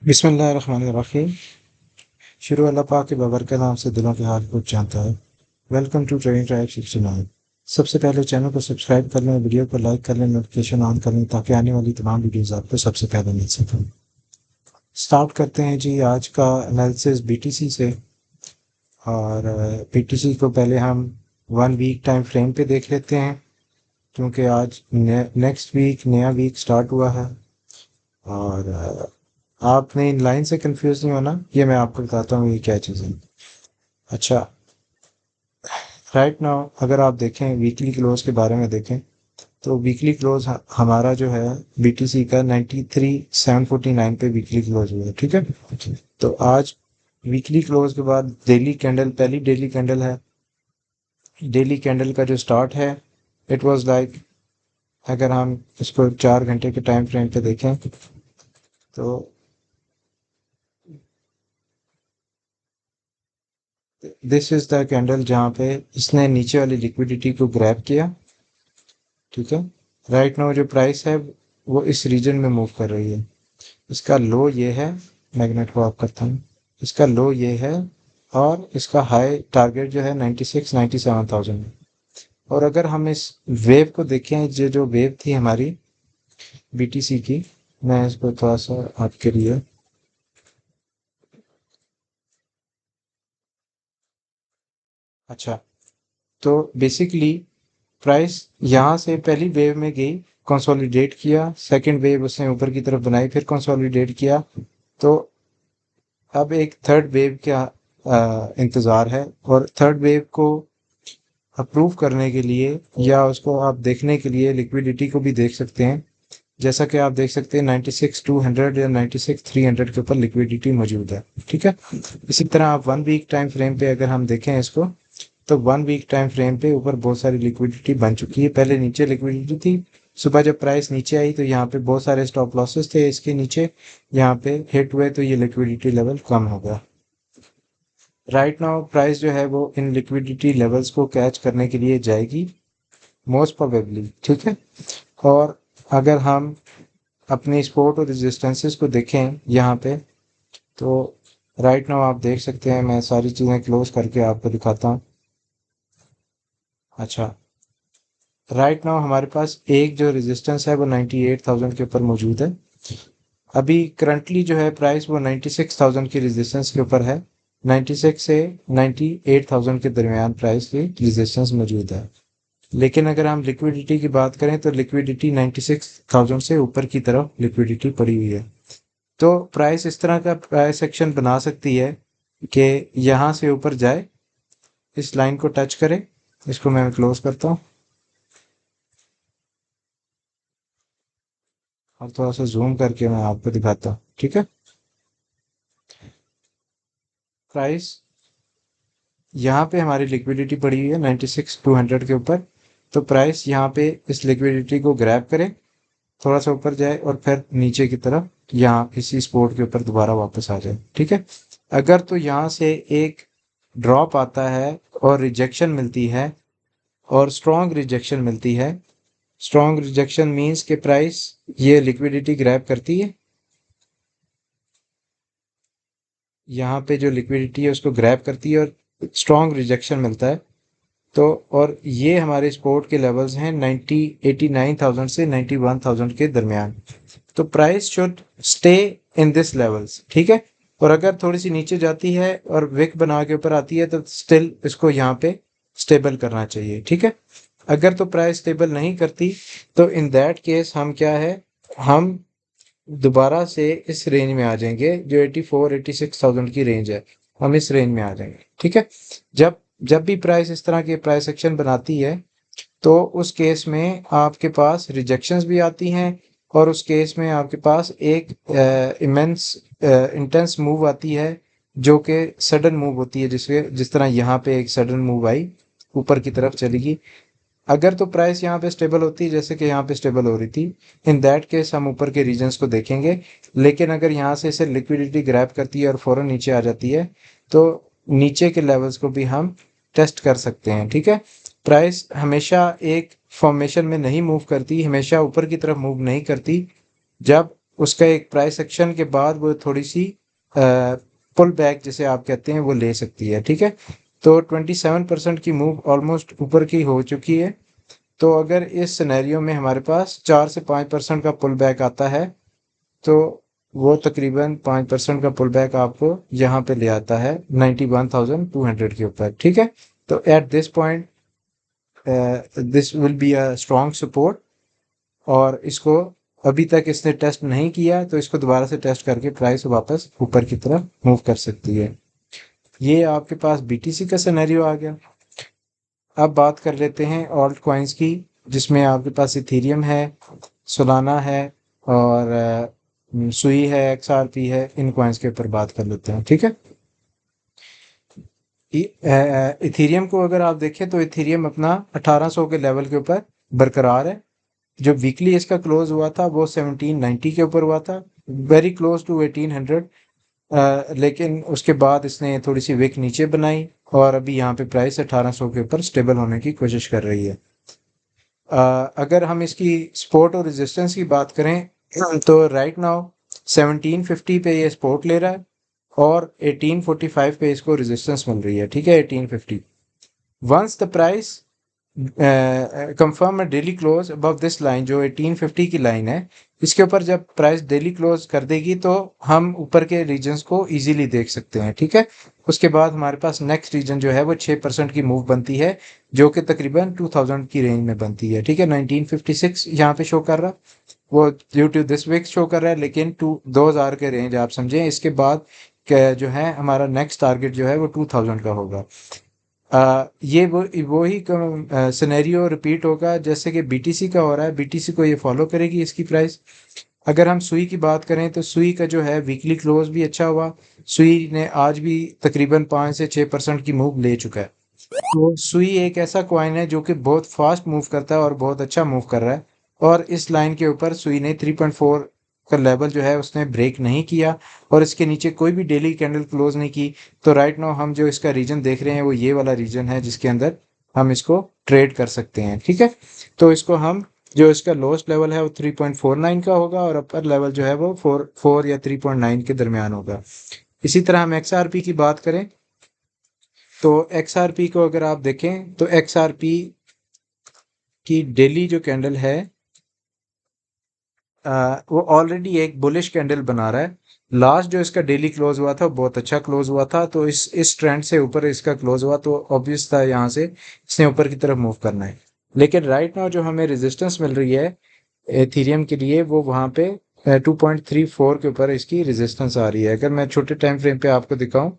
बिस्मिल्लाहिर्रहमानिर्रहीम। शुरू अल्लाह पाक के बबरकत नाम से दिलों के हाल को जानता है। Welcome to training tribe 69। सबसे पहले चैनल को सब्सक्राइब कर लें, वीडियो को लाइक कर लें, नोटिफिकेशन ऑन कर लें ताकि आने वाली तमाम वीडियोस आपको सबसे पहले मिल सकें। स्टार्ट करते हैं जी आज का एनालिसिस बीटीसी से। और बीटीसी को पहले हम 1 वीक टाइम फ्रेम पे देख लेते हैं, क्योंकि आज नेक्स्ट वीक नया वीक स्टार्ट हुआ है। और आपने इन लाइन से कंफ्यूज नहीं होना, ये मैं आपको बताता हूँ ये क्या चीज़ है। अच्छा, राइट नाउ अगर आप देखें वीकली क्लोज के बारे में देखें तो वीकली क्लोज हमारा जो है बीटीसी का 93,749 पे वीकली क्लोज हुआ है। ठीक है, तो आज वीकली क्लोज के बाद डेली कैंडल, पहली डेली कैंडल है। डेली कैंडल का जो स्टार्ट है इट वाज लाइक, अगर हम इसको 4 घंटे के टाइम फ्रेम पे देखें तो दिस इज द कैंडल जहाँ पे इसने नीचे वाली लिक्विडिटी को ग्रैब किया। ठीक है, राइट नाउ जो प्राइस है वो इस रीजन में मूव कर रही है। इसका लो ये है, मैग्नेट को ऑफ करता हूँ। इसका लो ये है और इसका हाई टारगेट जो है 96-97,000 है। और अगर हम इस वेव को देखें, ये जो वेव थी हमारी बीटीसी की, मैं इसको थोड़ा सा आपके लिए, अच्छा, तो बेसिकली प्राइस यहाँ से पहली वेव में गई, कंसोलिडेट किया, सेकंड वेव उसने ऊपर की तरफ बनाई, फिर कंसोलिडेट किया। तो अब एक थर्ड वेव का इंतज़ार है। और थर्ड वेव को अप्रूव करने के लिए या उसको आप देखने के लिए लिक्विडिटी को भी देख सकते हैं। जैसा कि आप देख सकते हैं 96,200 या 96,300 के ऊपर लिक्विडिटी मौजूद है। ठीक है, इसी तरह आप 1 वीक टाइम फ्रेम पे अगर हम देखें इसको, तो 1 वीक टाइम फ्रेम पे ऊपर बहुत सारी लिक्विडिटी बन चुकी है। पहले नीचे लिक्विडिटी थी, सुबह जब प्राइस नीचे आई तो यहाँ पे बहुत सारे स्टॉप लॉसेस थे इसके नीचे, यहाँ पे हिट हुए तो ये लिक्विडिटी लेवल कम हो गया। राइट नाउ प्राइस जो है वो इन लिक्विडिटी लेवल्स को कैच करने के लिए जाएगी मोस्ट प्रोबेबली। ठीक है, और अगर हम अपनी सपोर्ट और रेजिस्टेंसेस को देखें यहाँ पे, तो राइट नाउ आप देख सकते हैं, मैं सारी चीज़ें क्लोज करके आपको दिखाता हूँ। अच्छा, राइट नाउ हमारे पास एक जो रेजिस्टेंस है वो 98,000 के ऊपर मौजूद है। अभी करंटली जो है प्राइस वो 96,000 की रेजिस्टेंस के ऊपर है। 96 से 98,000 के दरमियान प्राइस की रेजिस्टेंस मौजूद है। लेकिन अगर हम लिक्विडिटी की बात करें तो लिक्विडिटी 96,000 से ऊपर की तरफ लिक्विडिटी पड़ी हुई है। तो प्राइस इस तरह का प्राइस एक्शन बना सकती है कि यहाँ से ऊपर जाए, इस लाइन को टच करे। इसको मैं क्लोज करता हूँ और थोड़ा सा जूम करके मैं आपको दिखाता हूँ। ठीक है, प्राइस यहाँ पे हमारी लिक्विडिटी पड़ी हुई है 96,200 के ऊपर। तो प्राइस यहाँ पे इस लिक्विडिटी को ग्रैब करे, थोड़ा सा ऊपर जाए और फिर नीचे की तरफ यहाँ इसी सपोर्ट के ऊपर दोबारा वापस आ जाए। ठीक है, अगर तो यहाँ से एक ड्रॉप आता है और रिजेक्शन मिलती है, और स्ट्रॉन्ग रिजेक्शन मिलती है। स्ट्रॉन्ग रिजेक्शन मींस के प्राइस ये लिक्विडिटी ग्रैब करती है, यहाँ पे जो लिक्विडिटी है उसको ग्रैब करती है और स्ट्रॉन्ग रिजेक्शन मिलता है। तो और ये हमारे सपोर्ट के लेवल्स हैं 89,000 से 91,000 के दरमियान। तो price should stay in this levels. ठीक है, और अगर थोड़ी सी नीचे जाती है और विक बना के ऊपर आती है तो स्टिल इसको यहाँ पे स्टेबल करना चाहिए। ठीक है, अगर तो प्राइस स्टेबल नहीं करती तो इन दैट केस हम क्या है, हम दोबारा से इस रेंज में आ जाएंगे जो 84-86,000 की रेंज है। हम इस रेंज में आ जाएंगे। ठीक है, जब जब भी प्राइस इस तरह के प्राइस एक्शन बनाती है तो उस केस में आपके पास रिजेक्शंस भी आती हैं, और उस केस में आपके पास एक इमेंस इंटेंस मूव आती है जो कि सडन मूव होती है, जिसके जिस तरह यहाँ पे एक सडन मूव आई, ऊपर की तरफ चलेगी। अगर तो प्राइस यहाँ पे स्टेबल होती है जैसे कि यहाँ पे स्टेबल हो रही थी, इन दैट केस हम ऊपर के रीजन्स को देखेंगे। लेकिन अगर यहाँ से इसे लिक्विडिटी ग्रैब करती है और फौरन नीचे आ जाती है तो नीचे के लेवल्स को भी हम टेस्ट कर सकते हैं। ठीक है, प्राइस हमेशा एक फॉर्मेशन में नहीं मूव करती, हमेशा ऊपर की तरफ मूव नहीं करती। जब उसका एक प्राइस एक्शन के बाद वो थोड़ी सी पुल बैक जिसे आप कहते हैं वो ले सकती है। ठीक है, तो 27% की मूव ऑलमोस्ट ऊपर की हो चुकी है। तो अगर इस सिनेरियो में हमारे पास 4 से 5% का पुल बैक आता है तो वो तकरीबन 5% का पुल बैक आपको यहाँ पे ले आता है 91,200 के ऊपर। ठीक है, तो at this point this will be a strong support, और इसको अभी तक इसने टेस्ट नहीं किया तो इसको दोबारा से टेस्ट करके प्राइस वापस ऊपर की तरफ मूव कर सकती है। ये आपके पास बीटीसी का सिनेरियो आ गया। अब बात कर लेते हैं ऑल्ट कॉइन्स की, जिसमें आपके पास इथीरियम है, सोलाना है, और सुई है, एक्सआरपी है। इन कॉइन्स के ऊपर बात कर लेते हैं। ठीक है, इथीरियम को अगर आप देखें तो इथीरियम अपना 1800 के लेवल के ऊपर बरकरार है। जो वीकली इसका क्लोज हुआ था वो 1790 के ऊपर हुआ था, वेरी क्लोज टू 1800। लेकिन उसके बाद इसने थोड़ी सी विक नीचे बनाई और अभी यहाँ पे प्राइस 1800 के ऊपर स्टेबल होने की कोशिश कर रही है। अगर हम इसकी सपोर्ट और रेजिस्टेंस की बात करें तो राइट नाउ 1750 पे ये सपोर्ट ले रहा है और 1845 पे इसको रेजिस्टेंस मिल रही है। ठीक है, 1850। वंस द प्राइस कंफर्म है daily close above this line जो 1850 की लाइन है, इसके ऊपर जब प्राइस डेली क्लोज कर देगी तो हम ऊपर के रीजन्स को इजीली देख सकते हैं। ठीक है, उसके बाद हमारे पास नेक्स्ट रीजन जो है वो 6% की मूव बनती है, जो कि तकरीबन 2000 की रेंज में बनती है। ठीक है, 1956 यहाँ पे शो कर रहा, वो due to this week show कर रहा है, लेकिन 2000 के रेंज आप समझें। इसके बाद जो है हमारा नेक्स्ट टारगेट जो है वो 2000 का होगा। ये वो ही सिनेरियो रिपीट होगा जैसे कि बीटीसी का हो रहा है। बीटीसी को ये फॉलो करेगी इसकी प्राइस। अगर हम सुई की बात करें तो सुई का जो है वीकली क्लोज भी अच्छा हुआ। सुई ने आज भी तकरीबन 5 से 6% की मूव ले चुका है। तो सुई एक ऐसा कॉइन है जो कि बहुत फास्ट मूव करता है और बहुत अच्छा मूव कर रहा है, और इस लाइन के ऊपर सुई ने 3.4 का लेवल जो है उसने ब्रेक नहीं किया और इसके नीचे कोई भी डेली कैंडल क्लोज नहीं की। तो राइट नाउ हम जो इसका रीजन देख रहे हैं वो ये वाला रीजन है जिसके अंदर हम इसको ट्रेड कर सकते हैं। ठीक है, तो इसको हम जो इसका लोएस्ट लेवल है वो 3.49 का होगा और अपर लेवल जो है वो 4 या 3.9 के दरमियान होगा। इसी तरह हम एक्सआरपी की बात करें तो एक्सआरपी को अगर आप देखें तो एक्सआरपी की डेली जो कैंडल है वो ऑलरेडी एक बुलिश कैंडल बना रहा है। लास्ट जो इसका डेली क्लोज हुआ था बहुत अच्छा क्लोज हुआ था, तो इस ट्रेंड से ऊपर इसका क्लोज हुआ तो ऑब्वियस था यहाँ से इसने ऊपर की तरफ मूव करना है। लेकिन राइट नाउ जो हमें रेजिस्टेंस मिल रही है एथीरियम के लिए वो वहाँ पे 2.34 के ऊपर इसकी रेजिस्टेंस आ रही है। अगर मैं छोटे टाइम फ्रेम पे आपको दिखाऊं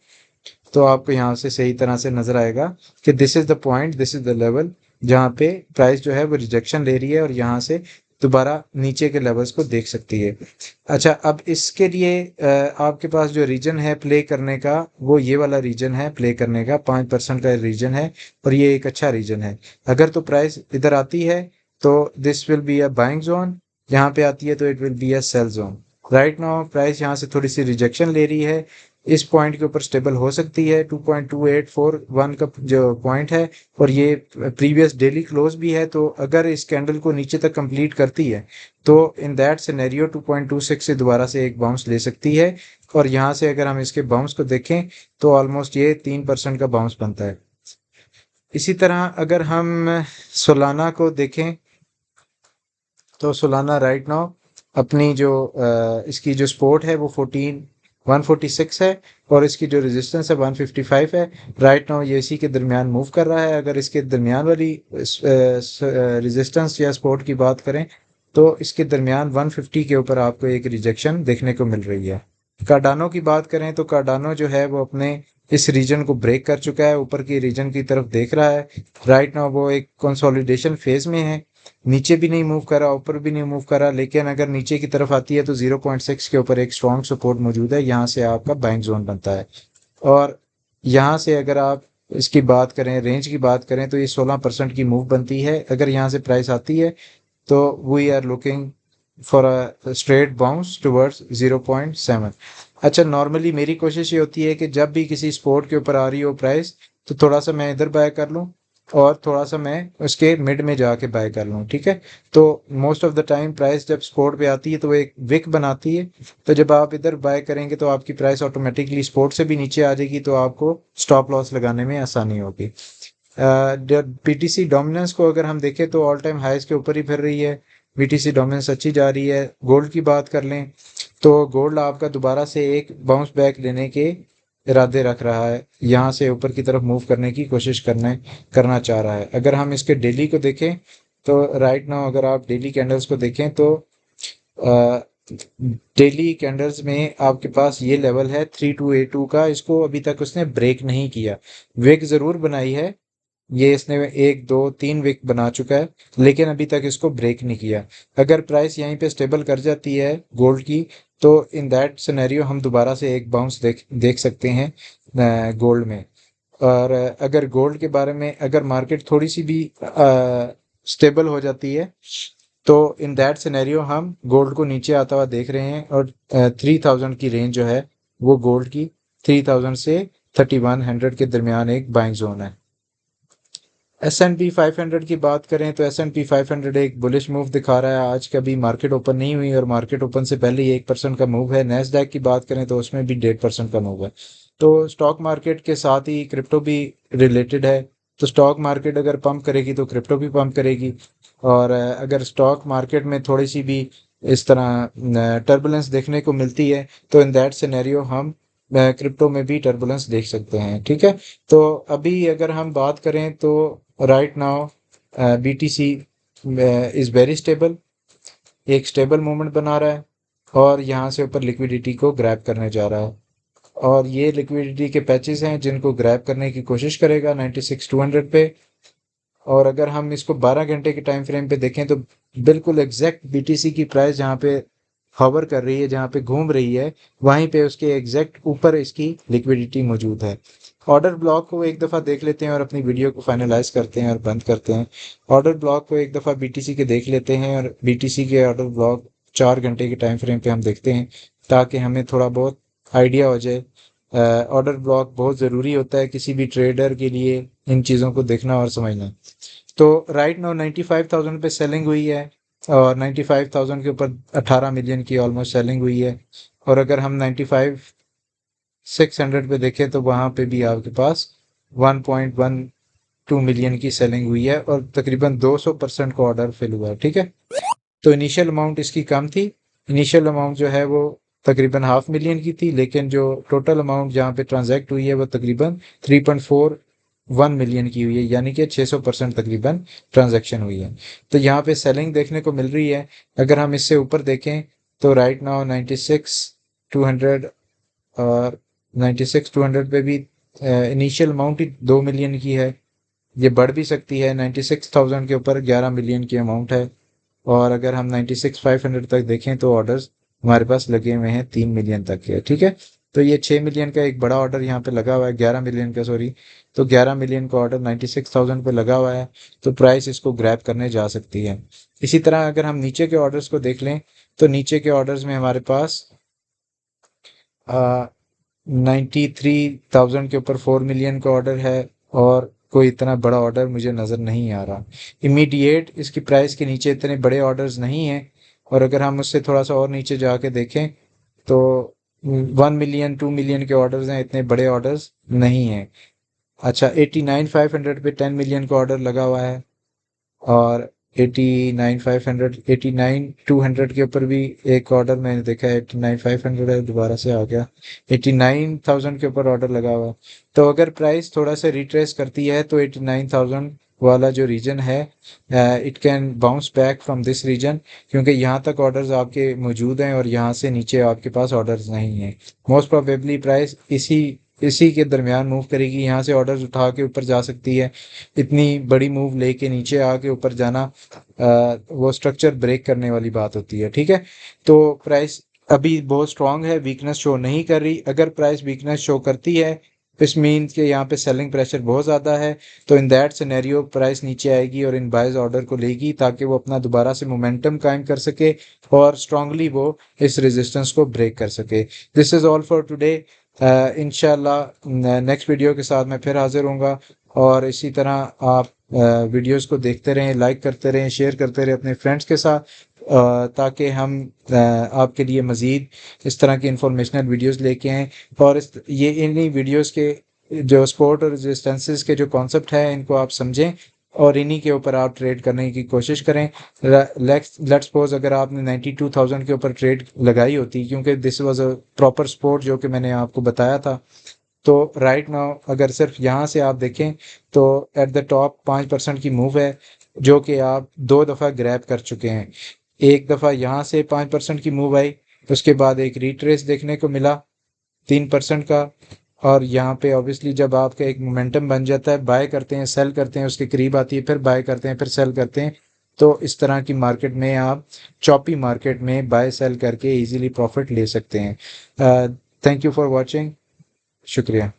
तो आपको यहाँ से सही तरह से नजर आएगा कि this is the point, this is the level जहाँ पे प्राइस जो है वो रिजेक्शन ले रही है और यहाँ से दोबारा नीचे के लेवल्स को देख सकती है। अच्छा, अब इसके लिए आपके पास जो रीजन है प्ले करने का वो ये वाला रीजन है प्ले करने का, 5% का रीजन है और ये एक अच्छा रीजन है। अगर तो प्राइस इधर आती है तो this will be a buying zone, यहाँ पे आती है तो it will be a sell zone. Right now price यहाँ से थोड़ी सी रिजेक्शन ले रही है, इस पॉइंट के ऊपर स्टेबल हो सकती है 2.2841 का जो पॉइंट है, और ये प्रीवियस डेली क्लोज भी है। तो अगर इस कैंडल को नीचे तक कंप्लीट करती है तो इन दैट सिनेरियो 2.26 से दोबारा से एक बाउंस ले सकती है, और यहाँ से अगर हम इसके बाउंस को देखें तो ऑलमोस्ट ये 3% का बाउंस बनता है। इसी तरह अगर हम सोलाना को देखें तो सोलाना राइट नाउ अपनी जो इसकी जो सपोर्ट है वो 146 है और इसकी जो रेजिस्टेंस है 155 है। राइट नाउ ये इसी के दरमियान मूव कर रहा है। अगर इसके दरमियान वाली रेजिस्टेंस या सपोर्ट की बात करें तो इसके दरमियान 150 के ऊपर आपको एक रिजेक्शन देखने को मिल रही है। कार्डानो की बात करें तो कार्डानो जो है वो अपने इस रीजन को ब्रेक कर चुका है, ऊपर की रीजन की तरफ देख रहा है। राइट नाउ वो एक कंसोलिडेशन फेज में है, नीचे भी नहीं मूव कर रहा ऊपर भी नहीं मूव कर रहा, लेकिन अगर नीचे की तरफ आती है तो 0.6 के ऊपर एक स्ट्रॉन्ग सपोर्ट मौजूद है, यहाँ से आपका बाइंग जोन बनता है। और यहाँ से अगर आप इसकी बात करें रेंज की बात करें तो ये 16% की मूव बनती है। अगर यहाँ से प्राइस आती है तो we are looking for a straight bounce towards 0.7। अच्छा, नॉर्मली मेरी कोशिश ये होती है कि जब भी किसी स्पोर्ट के ऊपर आ रही हो प्राइस तो थोड़ा सा मैं इधर बाय कर लूँ और थोड़ा सा मैं उसके मिड में जाके बाय कर लूँ, ठीक है। तो most of the time price जब सपोर्ट पे आती है तो वो एक विक बनाती है, तो जब आप इधर बाय करेंगे तो आपकी प्राइस ऑटोमेटिकली सपोर्ट से भी नीचे आ जाएगी, तो आपको स्टॉप लॉस लगाने में आसानी होगी। बीटीसी डोमिनेंस को अगर हम देखें तो ऑल टाइम हाईज के ऊपर ही फिर रही है, बीटीसी डोमिनेंस अच्छी जा रही है। गोल्ड की बात कर लें तो गोल्ड आपका दोबारा से एक बाउंस बैक लेने के इरादे रख रहा है, यहाँ से ऊपर की तरफ मूव करने की कोशिश करना चाह रहा है। अगर हम इसके डेली को देखें तो राइट नाउ अगर आप डेली कैंडल्स को देखें तो डेली कैंडल्स में आपके पास ये लेवल है 3282 का, इसको अभी तक उसने ब्रेक नहीं किया। विक ज़रूर बनाई है, ये इसने एक दो तीन विक बना चुका है, लेकिन अभी तक इसको ब्रेक नहीं किया। अगर प्राइस यहीं पे स्टेबल कर जाती है गोल्ड की, तो इन दैट सिनेरियो हम दोबारा से एक बाउंस देख सकते हैं गोल्ड में। और अगर गोल्ड के बारे में अगर मार्केट थोड़ी सी भी स्टेबल हो जाती है तो इन दैट सिनेरियो हम गोल्ड को नीचे आता हुआ देख रहे हैं, और 3000 की रेंज जो है वो गोल्ड की 3000 से 3100 के दरमियान एक बाइंग जोन है। S&P 500 की बात करें तो S&P 500 एक बुलिश मूव दिखा रहा है। आज कभी मार्केट ओपन नहीं हुई और मार्केट ओपन से पहले ही 1% का मूव है। नेस्डैक की बात करें तो उसमें भी 1.5% का मूव है। तो स्टॉक मार्केट के साथ ही क्रिप्टो भी रिलेटेड है, तो स्टॉक मार्केट अगर पंप करेगी तो क्रिप्टो भी पंप करेगी। और अगर स्टॉक मार्केट में थोड़ी सी भी इस तरह टर्बुलेंस देखने को मिलती है तो इन दैट सिनेरियो हम क्रिप्टो में भी टर्बुलेंस देख सकते हैं, ठीक है। तो अभी अगर हम बात करें तो right now BTC is very stable, एक स्टेबल मूवमेंट बना रहा है और यहाँ से ऊपर लिक्विडिटी को ग्रैब करने जा रहा है। और ये लिक्विडिटी के पैचेस हैं जिनको ग्रैब करने की कोशिश करेगा 96,200 पे। और अगर हम इसको 12 घंटे के टाइम फ्रेम पे देखें तो बिल्कुल एग्जैक्ट बीटीसी की प्राइस जहाँ पे हवर कर रही है, जहाँ पे घूम रही है, वहीं पे उसके एग्जैक्ट ऊपर इसकी लिक्विडिटी मौजूद है। ऑर्डर ब्लॉक को एक दफ़ा देख लेते हैं और अपनी वीडियो को फाइनलाइज करते हैं और बंद करते हैं। ऑर्डर ब्लॉक को एक दफ़ा बीटीसी के देख लेते हैं और बीटीसी के ऑर्डर ब्लॉक 4 घंटे के टाइम फ्रेम पे हम देखते हैं, ताकि हमें थोड़ा बहुत आइडिया हो जाए। ऑर्डर ब्लॉक बहुत ज़रूरी होता है किसी भी ट्रेडर के लिए, इन चीज़ों को देखना और समझना। तो राइट नाउ 95,000 पे सेलिंग हुई है और 95,000 के ऊपर 18 मिलियन की ऑलमोस्ट सेलिंग हुई है। और अगर हम 95,600 पे देखें तो वहाँ पे भी आपके पास 1.12 मिलियन की सेलिंग हुई है और तकरीबन 200% का ऑर्डर फिल हुआ है, ठीक है। तो इनिशियल अमाउंट इसकी कम थी, इनिशियल अमाउंट जो है वो तकरीबन 500,000 की थी, लेकिन जो टोटल अमाउंट जहाँ पे ट्रांजैक्ट हुई है वो तकरीबन 3.41 मिलियन की हुई है, यानी कि 600% तकरीबन ट्रांजैक्शन हुई है। तो यहाँ पे सेलिंग देखने को मिल रही है। अगर हम इससे ऊपर देखें तो राइट नाउ 96,200 और 96,200 पे भी इनिशियल अमाउंट ही 2 मिलियन की है, ये बढ़ भी सकती है। 96,000 के ऊपर 11 मिलियन की अमाउंट है। और अगर हम 96,500 तक देखें तो ऑर्डर्स हमारे पास लगे हुए हैं 3 मिलियन तक के, ठीक है। तो ये 6 मिलियन का एक बड़ा ऑर्डर यहाँ पे लगा हुआ है, 11 मिलियन का, सॉरी। तो 11 मिलियन का ऑर्डर 96,000 पे लगा हुआ है, तो प्राइस इसको ग्रैब करने जा सकती है। इसी तरह अगर हम नीचे के ऑर्डर्स को देख लें तो नीचे के ऑर्डर्स में हमारे पास 93,000 के ऊपर 4 मिलियन का ऑर्डर है, और कोई इतना बड़ा ऑर्डर मुझे नज़र नहीं आ रहा। इमीडिएट इसकी प्राइस के नीचे इतने बड़े ऑर्डर्स नहीं हैं। और अगर हम उससे थोड़ा सा और नीचे जाके देखें तो 1 मिलियन 2 मिलियन के ऑर्डर्स हैं, इतने बड़े ऑर्डर्स नहीं हैं। अच्छा, 89,500 पे 10 मिलियन का ऑर्डर लगा हुआ है, और 89,500 89,200 के ऊपर भी एक ऑर्डर मैंने देखा है। 89,500 है, दोबारा से आ गया। 89,000 के ऊपर ऑर्डर लगा हुआ है। तो अगर प्राइस थोड़ा सा रिट्रेस करती है तो 89,000 वाला जो रीजन है, it can bounce back from this region, क्योंकि यहाँ तक ऑर्डर्स आपके मौजूद हैं और यहाँ से नीचे आपके पास ऑर्डर्स नहीं हैं। मोस्ट प्रोबेबली प्राइस इसी इसी के दरमियान मूव करेगी, यहाँ से ऑर्डर्स उठा के ऊपर जा सकती है। इतनी बड़ी मूव लेके नीचे आके ऊपर जाना, वो स्ट्रक्चर ब्रेक करने वाली बात होती है, ठीक है। तो प्राइस अभी बहुत स्ट्रांग है, वीकनेस शो नहीं कर रही। अगर प्राइस वीकनेस शो करती है, इस मीन्स के यहाँ पे सेलिंग प्रेशर बहुत ज़्यादा है, तो इन दैट सिनेरियो प्राइस नीचे आएगी और इन बाइज ऑर्डर को लेगी, ताकि वो अपना दोबारा से मोमेंटम कायम कर सके और स्ट्रांगली वो इस रेजिस्टेंस को ब्रेक कर सके। This is all for today. इंशाल्लाह नेक्स्ट वीडियो के साथ मैं फिर हाजिर होऊंगा। और इसी तरह आप वीडियोस को देखते रहें, लाइक करते रहें, शेयर करते रहें अपने फ्रेंड्स के साथ, ताकि हम आपके लिए मज़ीद इस तरह की इंफॉर्मेशनल वीडियोस लेके आएँ और ये इन्हीं वीडियोस के जो स्पोर्ट और रेजिस्टेंसेस के जो कॉन्सेप्ट है इनको आप समझें और इन्हीं के ऊपर आप ट्रेड करने की कोशिश करें। लेट्स सपोज अगर आपने 92,000 के ऊपर ट्रेड लगाई होती, क्योंकि this was a proper sport जो कि मैंने आपको बताया था, तो राइट नाउ अगर सिर्फ यहाँ से आप देखें तो एट द टॉप 5% की मूव है जो कि आप दो दफ़ा ग्रैब कर चुके हैं। एक दफ़ा यहाँ से 5% की मूव आई, उसके बाद एक रिट्रेस देखने को मिला 3% का, और यहाँ पे ऑब्वियसली जब आपका एक मोमेंटम बन जाता है, बाय करते हैं, सेल करते हैं, उसके करीब आती है, फिर बाय करते हैं, फिर सेल करते हैं, तो इस तरह की मार्केट में आप चॉपी मार्केट में बाय सेल करके इजीली प्रॉफिट ले सकते हैं। Thank you for watching. शुक्रिया।